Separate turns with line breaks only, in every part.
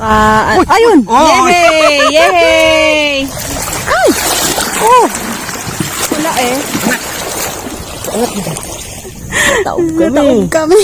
Ayun! Yehey! Yehey! Ay! Oh! Wala eh.
Taob kami.
Taob kami.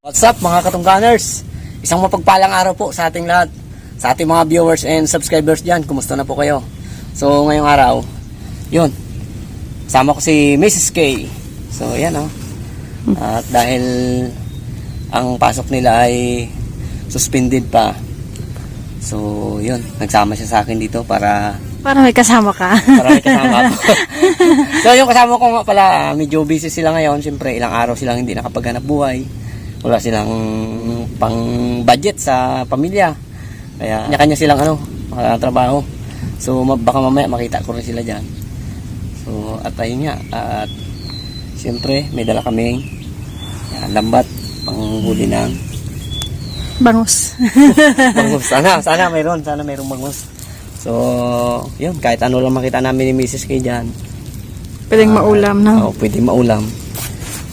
What's up mga katungganers? Isang mapagpalang araw po sa ating lahat, sa ating mga viewers and subscribers dyan. Kumusta na po kayo? So ngayong araw, yun, kasama ko si Mrs. K. So yan o. At dahil ang pasok nila ay suspended pa, so yun, nagsama siya sa akin dito para
May kasama ka.
para may kasama ako. So yung kasama ko nga pala, medyo busy sila ngayon. Siyempre ilang araw silang hindi nakapaghanap buhay. Wala silang pang budget sa pamilya. Kaya kanya-kanya silang trabaho. So baka mamaya makita ko rin sila diyan. So at ayun nga, at siyempre may dala kaming lambat panghuli ng
Bangus.
bangus. Sana mayroong bangus. So yun, kahit ano lang makita namin ni Mrs. K diyan.
Pwedeng maulam, no?
Oo, pwedeng maulam.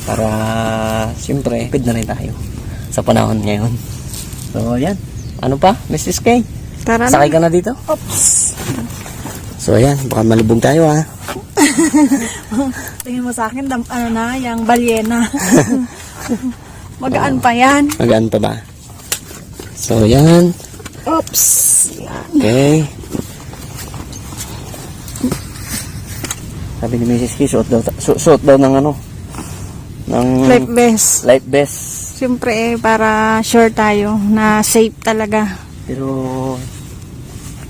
Para siyempre pwede na rin tayo sa panahon ngayon. So yan, ano pa Mrs. K?
Tara
Sakay ka na dito?
Oops.
So ayan, baka malubog tayo ha.
Tingin mo sa akin, yung balyena. Magaan pa yan.
Magaan pa ba? So yan.
Oops.
Okay. Sabi ni Mrs. K, suot daw ng ng
Life vest.
life vest.
Siyempre, para sure tayo na safe talaga.
Pero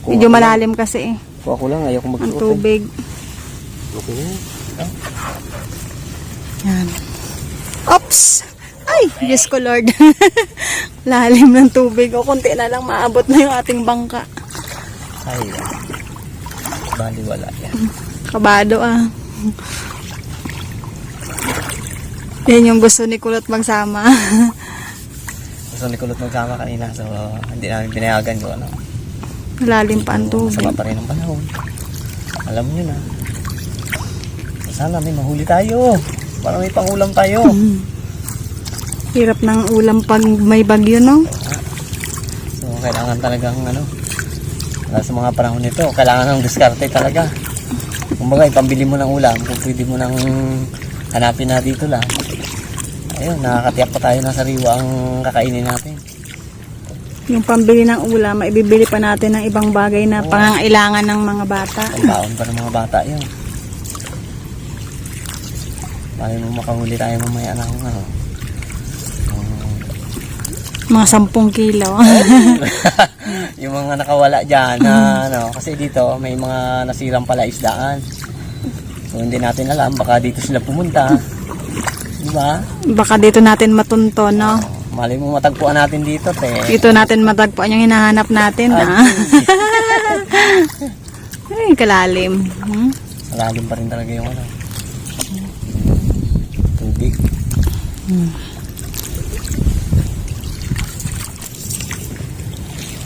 Medyo malalim kasi
kuha ko lang, ayaw ko
ang
magsuot.
tubig.
Okay.
Yan. Oops! Ay! Diyos ko Lord. Lalim ng tubig. O konti na lang maabot na yung ating bangka.
Ay, baliwala yan.
Kabado ah. Yan yung gusto ni Kulot magsama.
Gusto ni Kulot magsama kanina, so hindi namin pinayagan ko
Lalim pa ang tubig.
Masama pa rin ang panahon. Alam nyo na. Sana may mahuli tayo. Para may pangulam tayo.
Hirap ng ulam pag may bagyo, no?
So kailangan talagang sa mga panahon nito, kailangan ng diskarte talaga. Kumbaga, ipambili mo ng ulam, kung pwede mo nang hanapin na dito lang. Ayun, nakakatiyak pa tayo ng sariwa ang kakainin natin.
Yung pambili ng ulam, maibibili pa natin ng ibang bagay na pangangailangan ng mga bata.
Ang baon pa ng mga bata yun. Paano mo makahuli tayo mamaya ng
Mga 10 kilo.
yung mga nakawala dyan na kasi dito may mga nasirang pala isdaan. So hindi natin alam, baka dito sila pumunta. Diba?
Baka dito natin matunto, no?
Mali mo matagpuan natin dito, te.
Dito natin matagpuan yung hinahanap natin, ha? Ay, kalalim.
Malalim pa rin talaga yung tubig.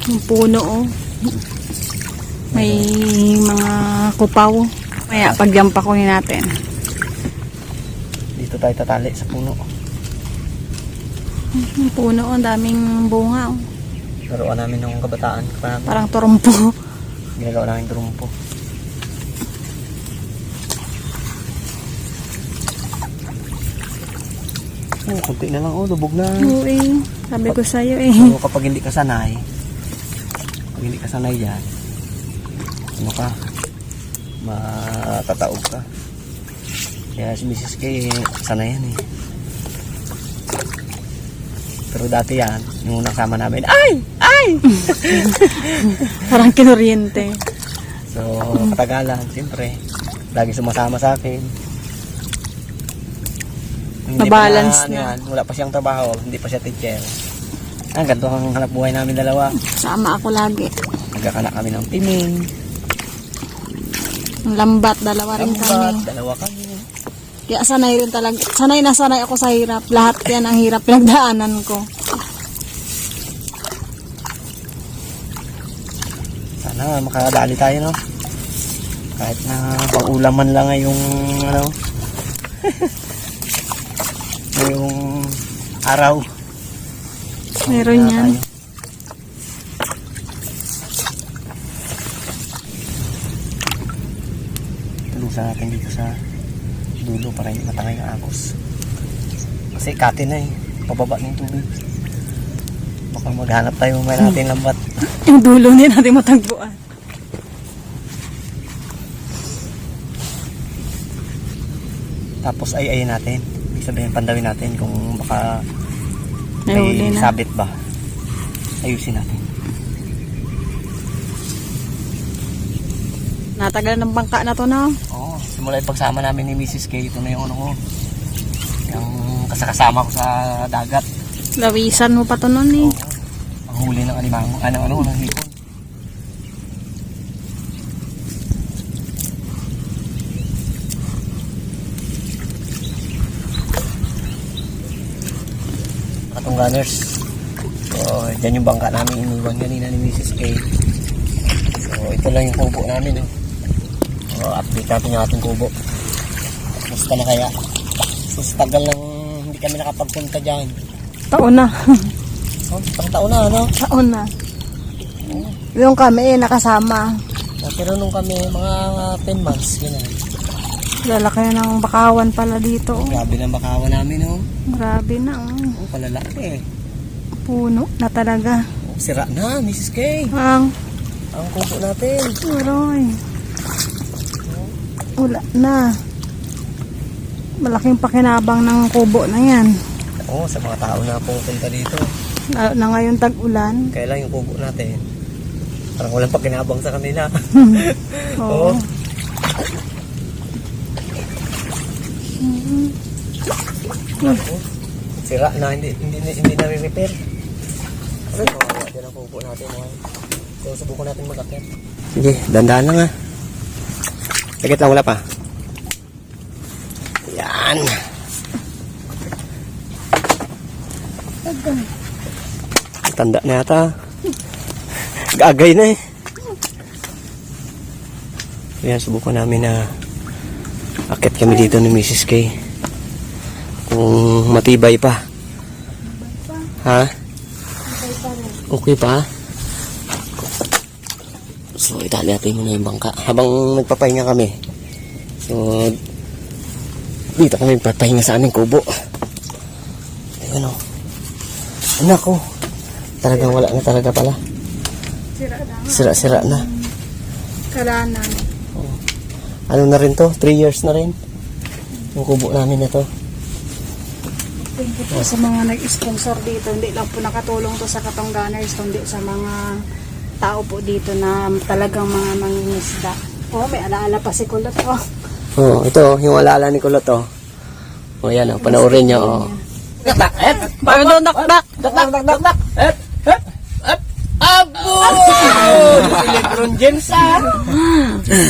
Yung puno, oh. May mga kupaw. Kaya pagjampakunin natin.
Dito tayo tatali sa puno.
Yung puno, ang daming bunga. Oh.
Laruan namin ng kabataan.
Parang turumpo.
Ginagawa namin trumpo. Kunti na lang. Lubog na.
Oo eh. Sabi ko sa'yo eh.
So, kapag hindi ka sanay dyan, ano ka, matataog ka. Kaya si Mrs. K, sanay yan eh. Pero dati yan, yung unang sama namin, ay!
Parang kinuryente.
So, katagalan, siyempre, lagi sumasama sa akin.
Mabalance na.
Wala pa siyang trabaho, hindi pa siya teacher. Ganito ang hanap buhay namin dalawa.
Sama ako lagi.
Nagkakanak kami ng timing.
Ang lambat, dalawa rin kami.
Dalawa kami.
Kaya sanay rin talaga. Sanay na sanay ako sa hirap. Lahat yan ang hirap pinagdaanan ko.
Sana makakadali tayo, no? Kahit na pang-ulam man lang ay yung ano yung araw.
Meron yan.
Tulusan natin dito sa dulo para hindi matangay ang agos. Kasi kati na eh. Pababa na yung tubig. Baka maghanap tayo may natin lambat.
Yung dulo niya natin matagpuan.
Tapos ay natin. Ibig sabihin pandawin natin kung baka
Nahuli
may
na.
sabit ba. Ayusin natin.
Natagal ng bangka na to na.
Oo, simula yung pagsama namin ni Mrs. K, ito na yung ano ko. Yung kasakasama ko sa dagat.
Lawisan mo pa to nun eh.
Oo. Ang huli ng alimango, ng hipon. Katong gunners. So, dyan yung bangka namin iniwan kanina ni Mrs. K. So, ito lang yung kubo namin. So, update natin yung ating kubo. Basta na kaya. So, sa tagal lang hindi kami nakapagpunta dyan.
Taon na.
Oh, isang taon na, ano?
Taon na. Yung kami eh, nakasama.
Pero nung kami, mga 10 months, gano'n.
Lalaki na ng bakawan pala dito. Oh.
Grabe ng bakawan namin, oh.
Grabe na. Oh.
Oh, palalaki eh.
Puno na talaga.
Oh, sira na, Mrs. K.
Ang
Kubo natin.
uroy. Wala na. Malaking pakinabang ng kubo na yan.
Oo, sa mga tao na pupunta dito.
Lalo na ngayon tag-ulan.
Kaya lang yung kubo natin. Parang walang pakinabang sa kanila.
Oo.
Oo. Sira na, hindi na-repair. Ano, kawawa din ang kubo natin. So, subukan natin mag-akit. Sige, dandahan lang ha. Sagit lang, wala pa. Yan. Tanda na yata. Gagay na eh. Yan, subukan namin na akit kami dito ni Mrs. K. Kung matibay pa. Ha? Okay pa? So, itali natin muna yung bangka. Habang nagpapahinga kami. So, dito kami papahinga sa aming kubo. Ayun o. Anak ko. Talagang wala na talaga pala. Sira-sira na.
Kalanan.
Ano na rin to? 3 years na rin. Yung kubo namin na to.
Thank you po sa mga nag-sponsor dito. Hindi lang po nakatulong to sa Katongganers, kundi sa mga tao po dito na talagang mga mangingisda. Oh, may alaala pa si Kulot. Oh.
Oh, ito, yung alala ni Kulot, oh. Oh, yan, oh. Panoorin niyo, oh. Dakdak,
Paano doon, dakdak?
dakdak. Abo! Si Lebron James, ah.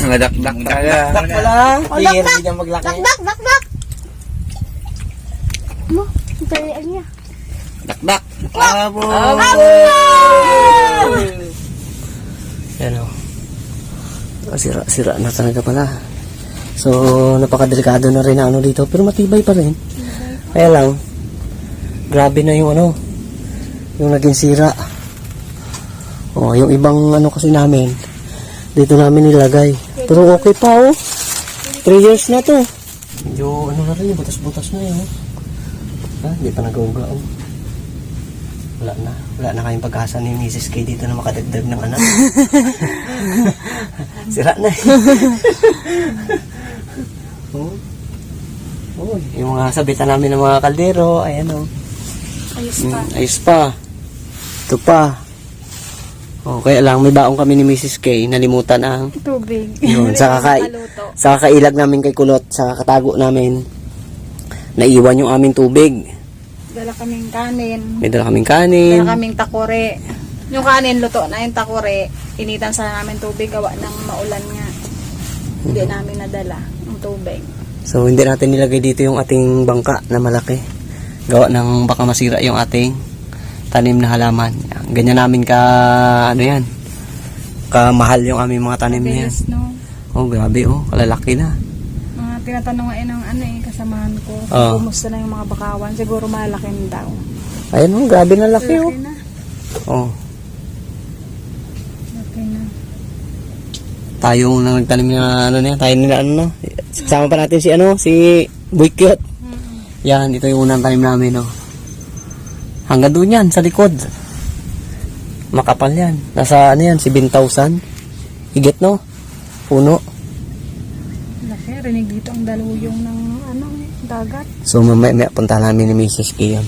Madakdak talaga.
Dakdak pala. Hindi niya maglaki.
Dakdak! Ano? Tayaan niya.
Dakdak. Abo! Yan, oh. Sira na talaga pala. So, napakadelikado na rin ang ano dito. Pero matibay pa rin. Kaya lang, grabe na yung ano, yung naging sira. Oh, yung ibang ano kasi namin, dito namin nilagay. Pero okay pa oh. 3 years na to. Medyo ano na rin, butas-butas na yun. Ha, hindi pa nag-uga oh. Wala na kayong pag-asa ni Mrs. K dito na makadagdag ng anak. Sira na eh. Oh. Oh, yung mga sabitan namin ng mga kaldero, ayan oh.
Ayos pa.
Ayos pa. Ito pa. Oh, kaya lang may baong kami ni Mrs. K, nalimutan ang
Tubig.
yun,
Maluto.
sa kakailag namin kay Kulot, sa katago namin, naiwan yung aming tubig.
Dala kaming kanin.
May dala kaming kanin.
Dala kaming takore. Yung kanin luto na yung takore. Initan sana namin tubig gawa ng maulan nga. Hindi namin nadala ang tubig.
So hindi natin nilagay dito yung ating bangka na malaki. Gawa ng baka masira yung ating tanim na halaman. Ganyan namin ka ano yan. Kamahal yung aming mga tanim na yan.
Bilis, no?
Oh, grabe oh, kalalaki na.
Tinatanong nga ng ano eh, kasamahan ko.
Oo.
Kumusta na yung mga bakawan? Siguro malaki na daw.
Ayun oh, grabe na laki oh.
Laki na.
Oh,
Laki na.
tayo na nagtanim na ano na yan, tayo nila ano na. Sama pa natin si ano, si Boy Cute. Yan, ito yung unang tanim namin oh. Hanggang doon yan, sa likod. Makapal yan. Nasa ano yan, 7,000. Higit no? Puno.
Laki. Rinig dito ang daluyong ng ano, dagat.
So mamaya punta namin ni Mrs. K yan.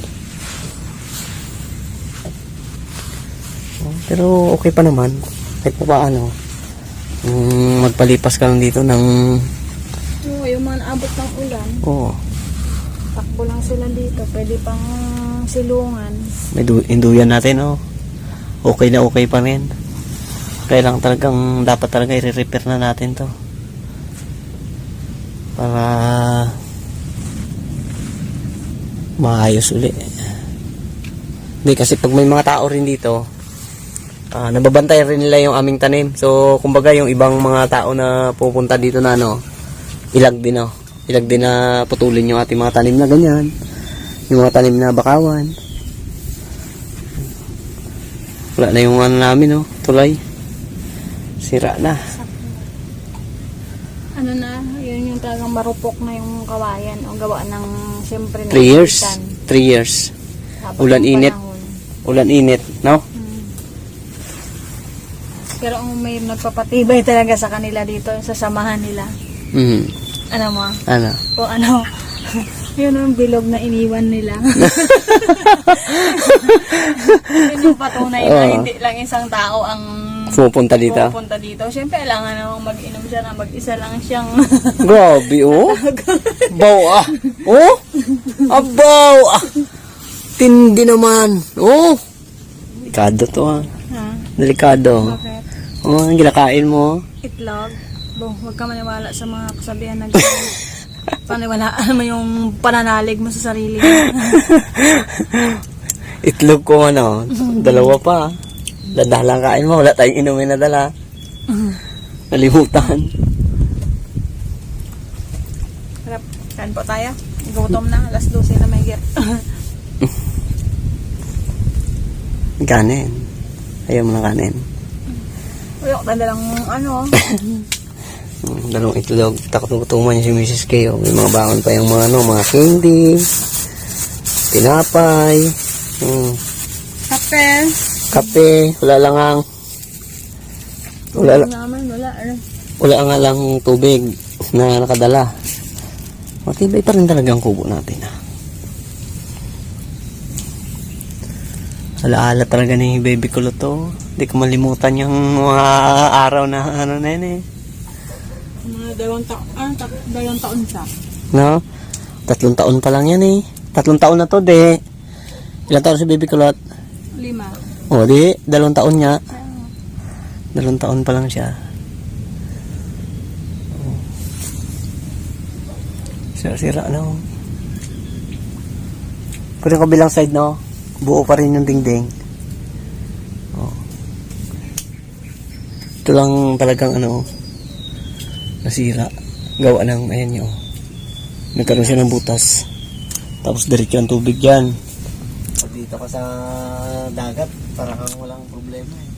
Oh, pero okay pa naman. Kahit pa paano. Magpalipas ka lang dito ng...
Oo, yung mga naabot ng ulan.
Oh,
Takbo lang sila dito. Pwede pang silungan.
may induyan natin oh. Okay na okay pa rin. Kaya lang talagang dapat talaga i-repair na natin to. Para maayos uli. Hindi kasi pag may mga tao rin dito, nababantay rin nila yung aming tanim. So kumbaga yung ibang mga tao na pupunta dito na ano, ilag din oh. Ilag din na putulin yung ating mga tanim na ganyan. Yung mga tanim na bakawan. Wala na yung ano namin oh, tulay. Sira na.
Ano na, yun yung talagang marupok na yung kawayan. O gawa ng, siyempre,
3 years.
naipitan.
3 years.
Habang
Ulan
yung
init.
panahon.
Ulan init, no?
Pero ang may nagpapatibay talaga sa kanila dito, sa samahan nila.
Mhm.
Ano mo?
Ano?
O ano? Yun ang bilog na iniwan nila. Yun yung patunay na
Oo.
hindi lang isang tao ang
Pupunta dito.
pupunta dito. Siyempre, kailangan namang mag-inom siya na mag-isa lang siyang
Grabe, oh. Baw, ah. Oh. Abaw, ah. Tindi naman. Oh. Delikado to, ah.
ha?
Delikado.
Bakit?
Oh, ang ginakain mo.
Itlog. Huwag ka maniwala sa mga kasabihan na paniwalaan mo yung pananalig mo sa sarili mo.
Itlog ko, ano. Dalawa pa. Dadalang kain mo. Wala tayong inumin na dala. Nalimutan.
Harap, kain po tayo. Gutom na. Alas 12 na may get.
Kanin. Ayaw mo na kanin.
Uyok, lang ano.
Dalawang itlog. Takutuman niya si Mrs. K. Oh. May mga bangon pa yung mga, ano, mga candy. Tinapay.
Kape.
Kape. Wala lang ang... Wala
Naman, wala.
nga lang tubig na nakadala. Matibay pa rin talaga ang kubo natin. Alaala talaga ni Baby Kulot to. Hindi ko malimutan yung mga araw na ano na yun eh.
Mga 2 taon. 2 taon siya.
No? 3 taon pa lang yan eh. 3 taon na to, de. Ilang taon si Baby Kulot?
5.
O, di. 2 taon niya. 2 taon pa lang siya. Sira-sira na. No? Pero yung kabilang side, no? Buo pa rin yung dingding. Oh. Ito lang talagang ano, nasira. Gawa ng, ayan nyo. Nagkaroon siya ng butas. Tapos diretso ang tubig dyan. Pag dito ka sa dagat, para kang walang problema eh.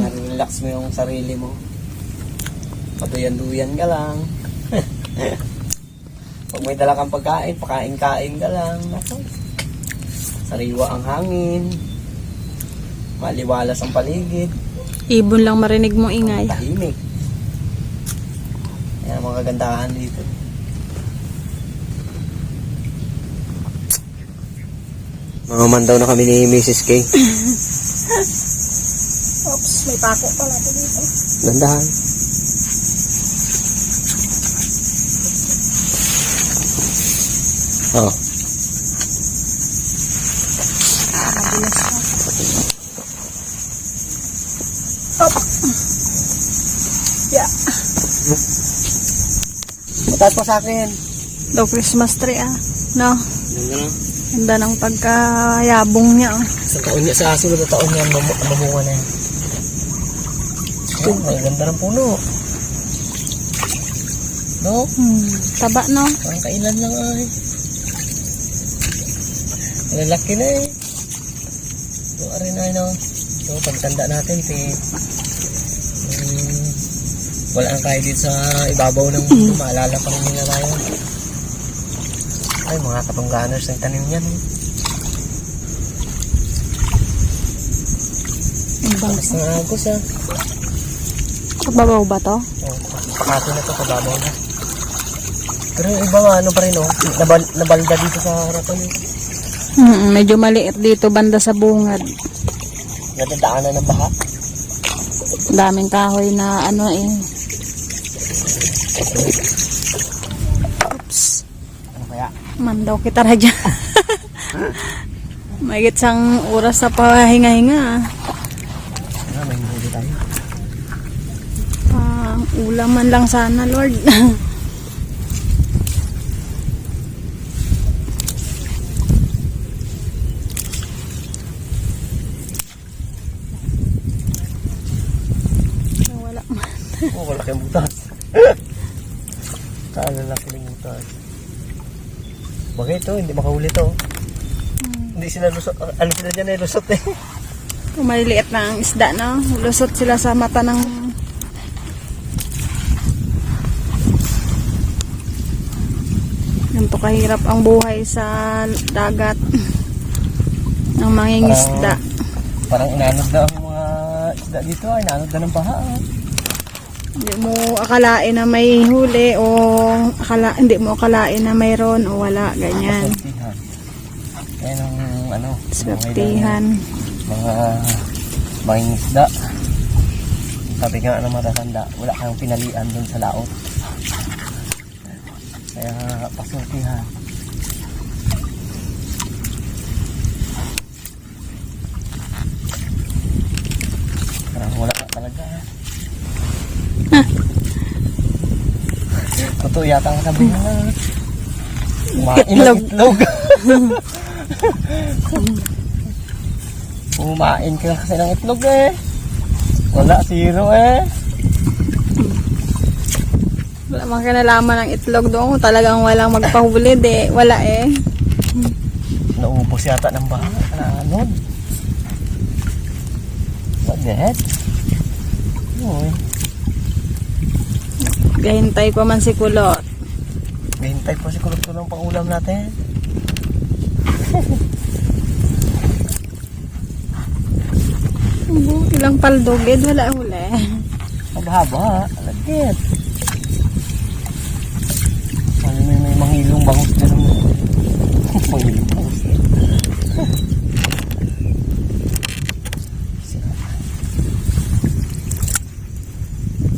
Nare-relax mo yung sarili mo. Patuyan-duyan ka lang. Pag may dala kang pagkain, pakain-kain ka lang. Nako. Sariwa ang hangin. Maliwalas ang paligid.
Ibon lang marinig mo ingay.
Tahimik. Yan ang mga kagandahan dito. Mamaman daw na kami ni Mrs. K.
Oops, may pako pala ito dito.
Dandahan. Oh.
Mabilis na. Op. Yeah.
Mataas pa sa akin.
Daw Christmas tree No?
Ganda na.
Ganda ng pagkayabong niya
Sa taon niya, sa sunod na taon niya, mamunga na yan. Oh, ang ganda ng puno. No?
Taba no?
Parang kailan lang ay. Lalaki na eh. So, arin na no. So, pagtanda natin, wala ang kaya dito sa ibabaw ng mundo. Maalala pa rin nila tayo. Ay, mga katungganers ng tanim yan.
Ang
Tapos
bangsa.
na agos ah.
Kababaw ba to?
Oh, pakato na to, kababaw na. Pero yung iba nga, ano pa rin oh. Nabalda dito sa harapan eh.
Medyo maliit dito banda sa bungad.
Nadadaanan ng baha.
Daming kahoy na ano eh. Oops.
Ano kaya?
Mandaw kita radya. May gitsang oras sa pahinga-hinga.
Ano, may huli tayo.
Pang ulam man lang sana, Lord. Wala man.
Oh, malaki ang butas. Saan lalaki ng butas? Bagay ito, hindi makahuli to. Hindi sila lusot. Ano sila dyan eh, lusot eh.
Kung maliliit na ang isda, no? Lusot sila sa mata ng... Ganito kahirap ang buhay sa dagat ng mangingisda.
Parang inanod na ang mga isda dito. Inanod na ng baha.
Hindi mo akalain na may huli o hindi mo akalain na mayroon o wala, ganyan.
Swertihan. Yan ang ano.
Swertihan.
Mga mangingisda. Sabi nga ng matatanda, wala kang pinalian dun sa laot. Kaya paswertihan. Parang wala ka talaga. Totoo yata ang sabi nga. Kumain ng itlog. Kumain ka kasi ng itlog eh. Wala, zero eh.
Wala mang kinalaman ng itlog doon. Talagang walang magpahuli, wala eh.
Naubos yata ng baha. Anod. What the heck? Uy.
Gahintay pa man si Kulot.
Hintay po si kulot-kulong pang ulam natin.
Ilang paldoged, wala huli.
Haba-haba. Alagit. May manghilong bangus dyan. Manghilong bangus dyan.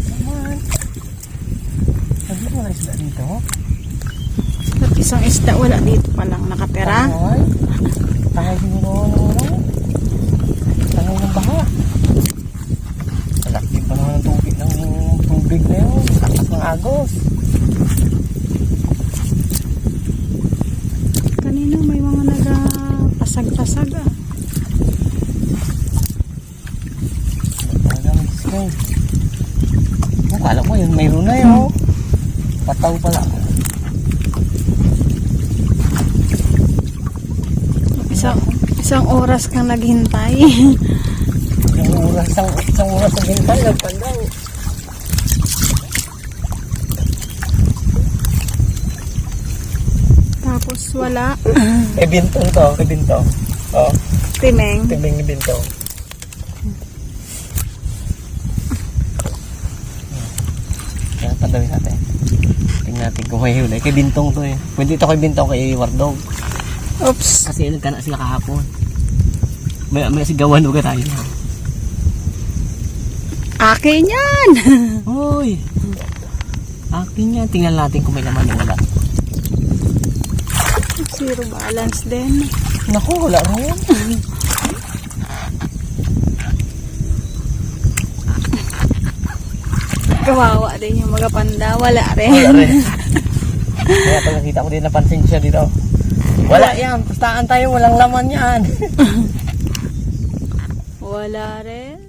Saman. Sabi mo na isda dito?
At isang isda wala dito palang nakatira.
Ay. Tangay din mo naman. Tangay ng baha. Kalaktik pa naman ng tubig na yun. Lakas ng agos.
Kanina may mga nagpasag-pasag
Talaga mag-spray. Kala ko yun, mayroon na yun. Pataw pala.
Isang oras kang naghintay.
Isang oras na hintay, nagpandaw.
Tapos wala.
Kay Bintong to, kay Bintong. Oh,
Timeng.
Timing ni Bintong. Yan, pandawin natin. Tingnan natin kung may huli. Kay Bintong to eh. Pwede ito kay Bintong, kay Wardog.
Oops.
Kasi nagkana sila kahapon. May sigawan uga tayo.
Akin yan.
Hoy! Akin yan. Tingnan natin kung may laman o wala.
Zero balance din.
Naku, wala rin.
Kawawa din yung mga panda. Wala rin.
Wala rin. Kaya pag nakita ko din, napansin siya dito. Wala yan. Pustaan tayo. Walang laman yan.
Wala rin.